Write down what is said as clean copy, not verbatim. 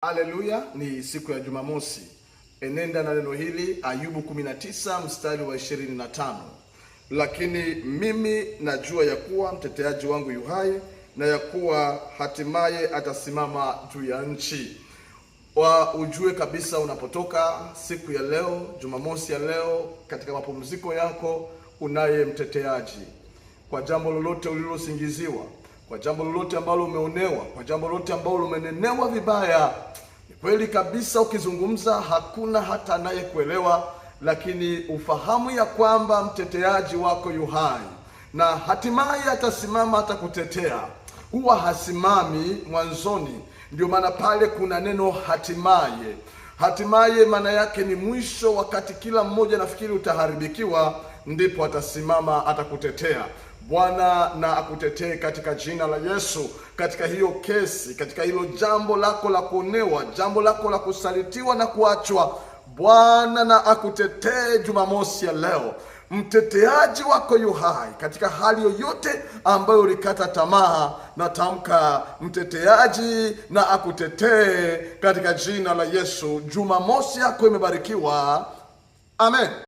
Haleluya, ni siku ya Jumamosi. Enenda na neno hili Ayubu 19 mstari wa 25. Lakini mimi najua ya kuwa mteteaji wangu yu hai, na ya kuwa hatimaye atasimama juu ya nchi. Ujue kabisa unapotoka siku ya leo, Jumamosi ya leo, katika mapumziko yako, unaye mteteaji. Kwa jambo lolote ulilosingiziwa, kwa jambo lolote ambalo umeonewa, kwa jambo lolote ambalo umenenewa vibaya, ni kweli kabisa ukizungumza hakuna hata anayekuelewa, lakini ufahamu ya kwamba mteteaji wako yu hai na hatimaye atasimama, atakutetea. Huwa hasimami mwanzoni, ndio maana pale kuna neno hatimaye. Hatimaye maana yake ni mwisho, wakati kila mmoja nafikiri utaharibikiwa, ndipo atasimama, atakutetea. Bwana na akutetee katika jina la Yesu, katika hiyo kesi, katika hilo jambo lako la kuonewa, jambo lako la kusalitiwa na kuachwa. Bwana na akutetee Jumamosi ya leo. Mteteaji wako yu hai katika hali yoyote ambayo ulikata tamaa. Natamka mteteaji na akutetee katika jina la Yesu. Jumamosi yako imebarikiwa. Amen.